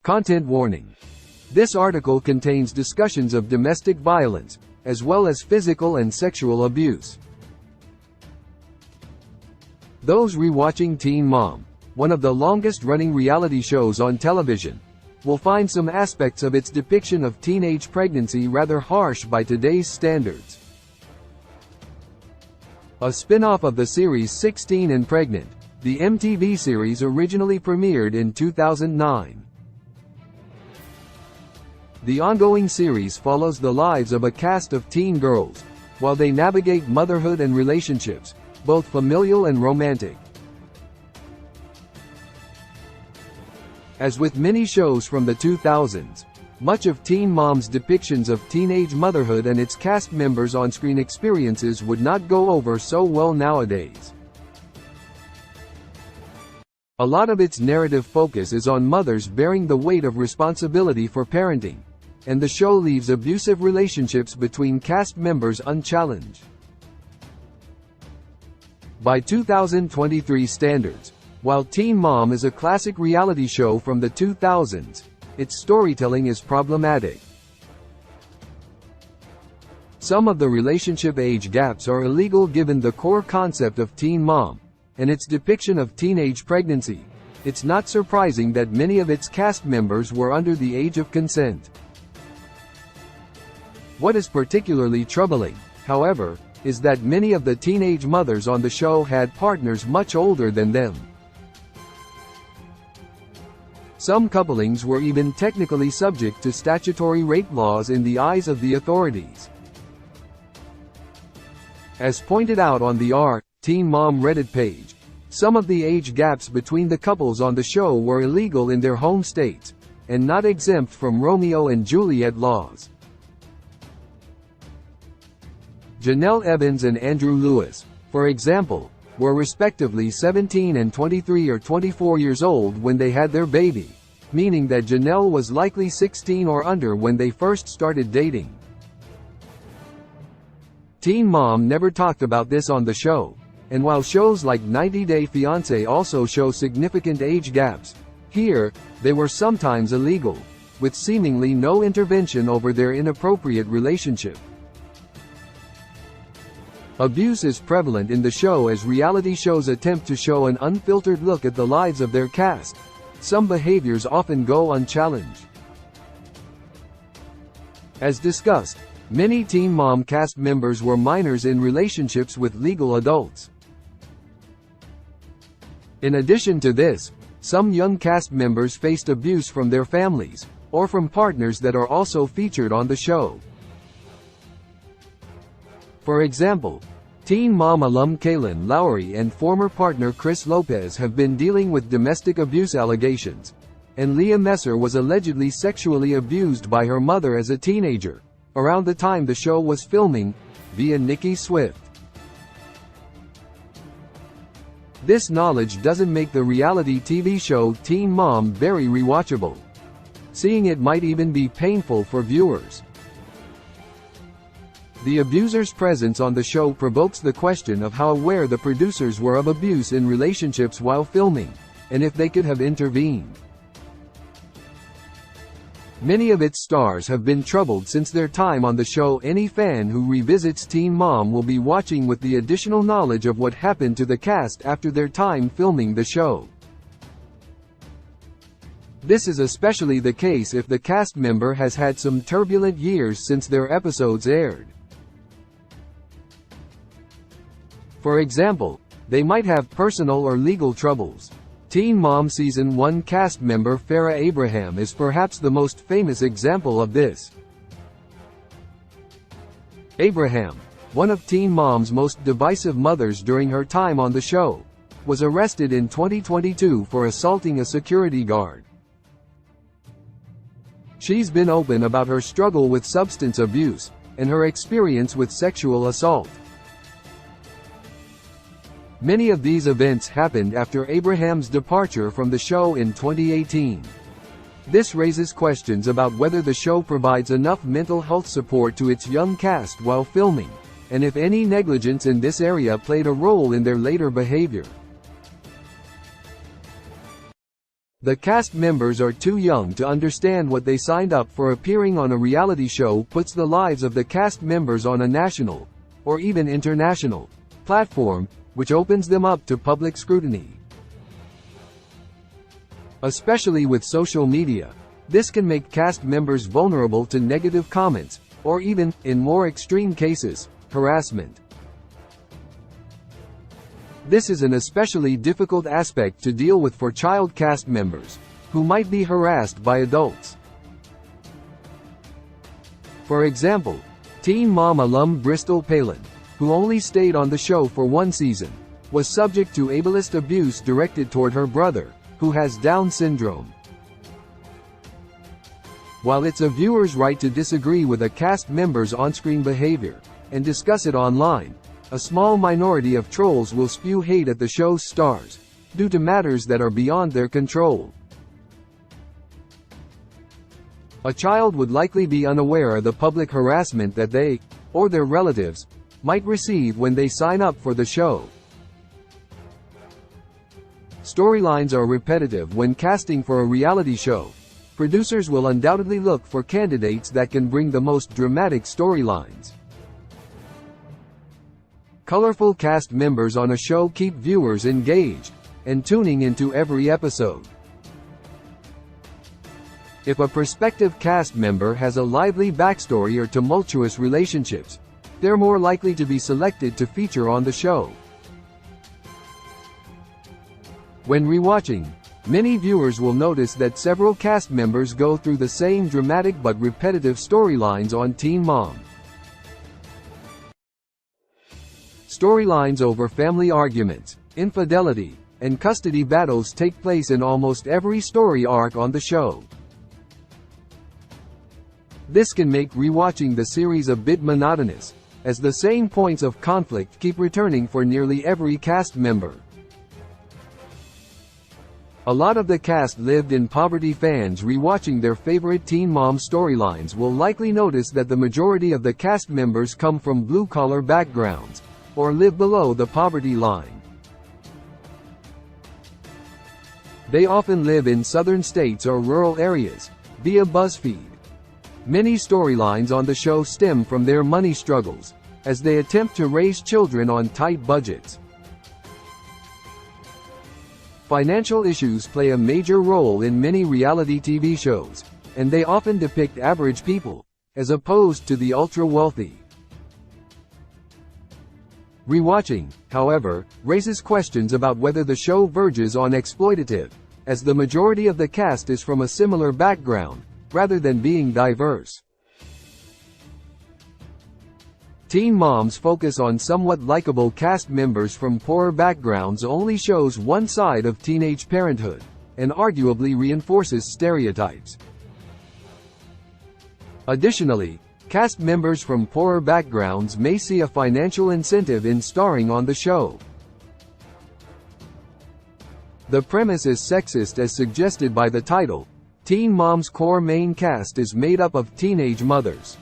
Content warning. This article contains discussions of domestic violence, as well as physical and sexual abuse. Those rewatching Teen Mom, one of the longest-running reality shows on television, will find some aspects of its depiction of teenage pregnancy rather harsh by today's standards. A spin-off of the series 16 and Pregnant, the MTV series originally premiered in 2009. The ongoing series follows the lives of a cast of teen girls, while they navigate motherhood and relationships, both familial and romantic. As with many shows from the 2000s, much of Teen Mom's depictions of teenage motherhood and its cast members' on-screen experiences would not go over so well nowadays. A lot of its narrative focus is on mothers bearing the weight of responsibility for parenting, and the show leaves abusive relationships between cast members unchallenged. By 2023 standards, while Teen Mom is a classic reality show from the 2000s, its storytelling is problematic. Some of the relationship age gaps are illegal given the core concept of Teen Mom, and its depiction of teenage pregnancy. It's not surprising that many of its cast members were under the age of consent. What is particularly troubling, however, is that many of the teenage mothers on the show had partners much older than them. Some couplings were even technically subject to statutory rape laws in the eyes of the authorities. As pointed out on the Teen Mom Reddit page, some of the age gaps between the couples on the show were illegal in their home states, and not exempt from Romeo and Juliet laws. Janelle Evans and Andrew Lewis, for example, were respectively 17 and 23 or 24 years old when they had their baby, meaning that Janelle was likely 16 or under when they first started dating. Teen Mom never talked about this on the show, and while shows like 90 Day Fiancé also show significant age gaps, here, they were sometimes illegal, with seemingly no intervention over their inappropriate relationship. Abuse is prevalent in the show as reality shows attempt to show an unfiltered look at the lives of their cast. Some behaviors often go unchallenged. As discussed, many Teen Mom cast members were minors in relationships with legal adults. In addition to this, some young cast members faced abuse from their families, or from partners that are also featured on the show. For example, Teen Mom alum Kaylin Lowry and former partner Chris Lopez have been dealing with domestic abuse allegations, and Leah Messer was allegedly sexually abused by her mother as a teenager, around the time the show was filming, via Nicki Swift. This knowledge doesn't make the reality TV show Teen Mom very rewatchable. Seeing it might even be painful for viewers. The abuser's presence on the show provokes the question of how aware the producers were of abuse in relationships while filming, and if they could have intervened. Many of its stars have been troubled since their time on the show. Any fan who revisits Teen Mom will be watching with the additional knowledge of what happened to the cast after their time filming the show. This is especially the case if the cast member has had some turbulent years since their episodes aired. For example, they might have personal or legal troubles. Teen Mom Season 1 cast member Farrah Abraham is perhaps the most famous example of this. Abraham, one of Teen Mom's most divisive mothers during her time on the show, was arrested in 2022 for assaulting a security guard. She's been open about her struggle with substance abuse, and her experience with sexual assault. Many of these events happened after Abraham's departure from the show in 2018. This raises questions about whether the show provides enough mental health support to its young cast while filming, and if any negligence in this area played a role in their later behavior. The cast members are too young to understand what they signed up for. Appearing on a reality show puts the lives of the cast members on a national, or even international, platform, which opens them up to public scrutiny. Especially with social media, this can make cast members vulnerable to negative comments, or even, in more extreme cases, harassment. This is an especially difficult aspect to deal with for child cast members, who might be harassed by adults. For example, Teen Mom alum Bristol Palin, who only stayed on the show for one season, was subject to ableist abuse directed toward her brother, who has Down syndrome. While it's a viewer's right to disagree with a cast member's on-screen behavior, and discuss it online, a small minority of trolls will spew hate at the show's stars, due to matters that are beyond their control. A child would likely be unaware of the public harassment that they, or their relatives, might receive when they sign up for the show. Storylines are repetitive. When casting for a reality show, producers will undoubtedly look for candidates that can bring the most dramatic storylines. Colorful cast members on a show keep viewers engaged and tuning into every episode. If a prospective cast member has a lively backstory or tumultuous relationships, they're more likely to be selected to feature on the show. When rewatching, many viewers will notice that several cast members go through the same dramatic but repetitive storylines on Teen Mom. Storylines over family arguments, infidelity, and custody battles take place in almost every story arc on the show. This can make rewatching the series a bit monotonous, as the same points of conflict keep returning for nearly every cast member. A lot of the cast lived in poverty. Fans rewatching their favorite Teen Mom storylines will likely notice that the majority of the cast members come from blue-collar backgrounds, or live below the poverty line. They often live in southern states or rural areas, via BuzzFeed. Many storylines on the show stem from their money struggles, as they attempt to raise children on tight budgets. Financial issues play a major role in many reality TV shows, and they often depict average people, as opposed to the ultra-wealthy. Rewatching, however, raises questions about whether the show verges on exploitative, as the majority of the cast is from a similar background, rather than being diverse. Teen Mom's focus on somewhat likable cast members from poorer backgrounds only shows one side of teenage parenthood, and arguably reinforces stereotypes. Additionally, cast members from poorer backgrounds may see a financial incentive in starring on the show. The premise is sexist as suggested by the title. Teen Mom's core main cast is made up of teenage mothers.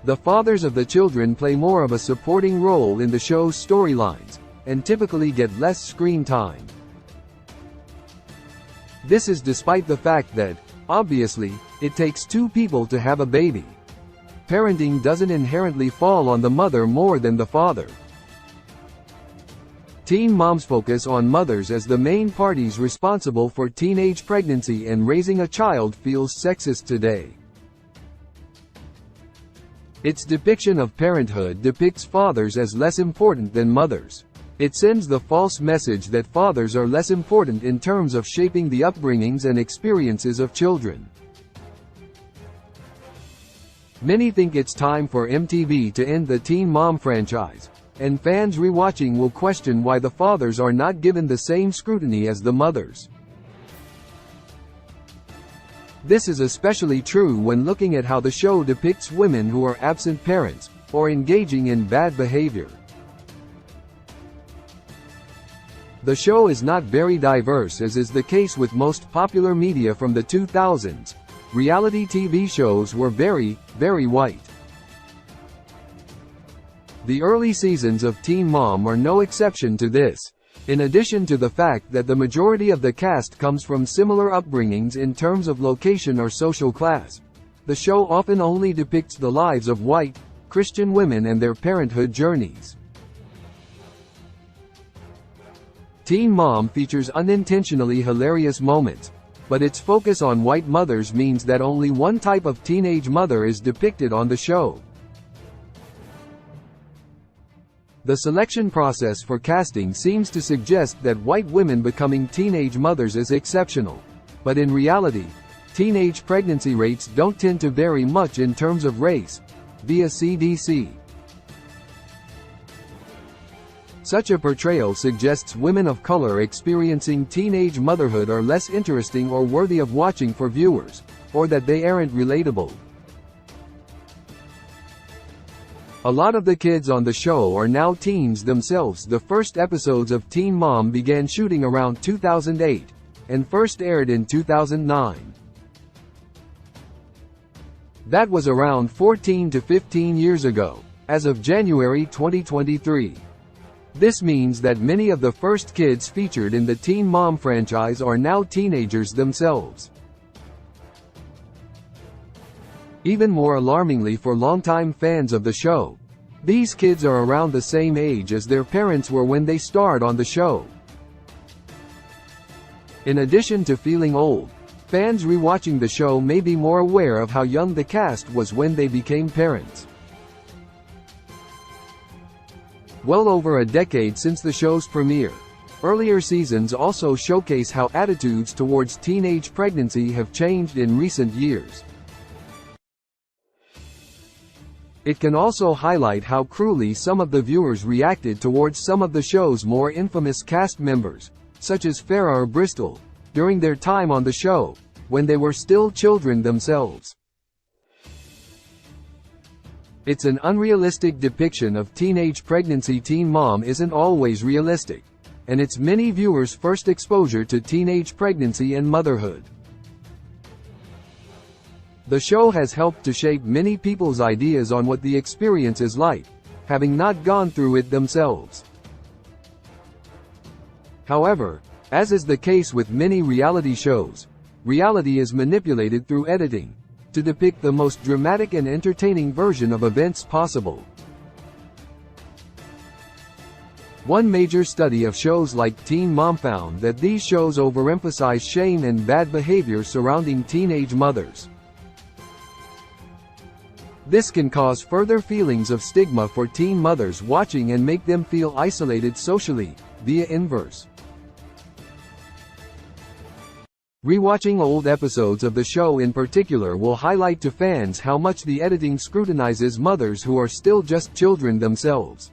The fathers of the children play more of a supporting role in the show's storylines, and typically get less screen time. This is despite the fact that, obviously, it takes two people to have a baby. Parenting doesn't inherently fall on the mother more than the father. Teen Mom's focus on mothers as the main parties responsible for teenage pregnancy and raising a child feels sexist today. Its depiction of parenthood depicts fathers as less important than mothers. It sends the false message that fathers are less important in terms of shaping the upbringings and experiences of children. Many think it's time for MTV to end the Teen Mom franchise, and fans rewatching will question why the fathers are not given the same scrutiny as the mothers. This is especially true when looking at how the show depicts women who are absent parents, or engaging in bad behavior. The show is not very diverse, as is the case with most popular media from the 2000s. Reality TV shows were very, very white. The early seasons of Teen Mom are no exception to this. In addition to the fact that the majority of the cast comes from similar upbringings in terms of location or social class, the show often only depicts the lives of white, Christian women and their parenthood journeys. Teen Mom features unintentionally hilarious moments, but its focus on white mothers means that only one type of teenage mother is depicted on the show. The selection process for casting seems to suggest that white women becoming teenage mothers is exceptional, but in reality, teenage pregnancy rates don't tend to vary much in terms of race, via CDC. Such a portrayal suggests women of color experiencing teenage motherhood are less interesting or worthy of watching for viewers, or that they aren't relatable. A lot of the kids on the show are now teens themselves. The first episodes of Teen Mom began shooting around 2008, and first aired in 2009. That was around 14 to 15 years ago, as of January 2023. This means that many of the first kids featured in the Teen Mom franchise are now teenagers themselves. Even more alarmingly for longtime fans of the show, these kids are around the same age as their parents were when they starred on the show. In addition to feeling old, fans rewatching the show may be more aware of how young the cast was when they became parents. Well over a decade since the show's premiere, earlier seasons also showcase how attitudes towards teenage pregnancy have changed in recent years. It can also highlight how cruelly some of the viewers reacted towards some of the show's more infamous cast members, such as Farrah or Bristol, during their time on the show, when they were still children themselves. It's an unrealistic depiction of teenage pregnancy. Teen Mom isn't always realistic, and it's many viewers' first exposure to teenage pregnancy and motherhood. The show has helped to shape many people's ideas on what the experience is like, having not gone through it themselves. However, as is the case with many reality shows, reality is manipulated through editing to depict the most dramatic and entertaining version of events possible. One major study of shows like Teen Mom found that these shows overemphasize shame and bad behavior surrounding teenage mothers. This can cause further feelings of stigma for teen mothers watching and make them feel isolated socially, via inverse. Rewatching old episodes of the show in particular will highlight to fans how much the editing scrutinizes mothers who are still just children themselves.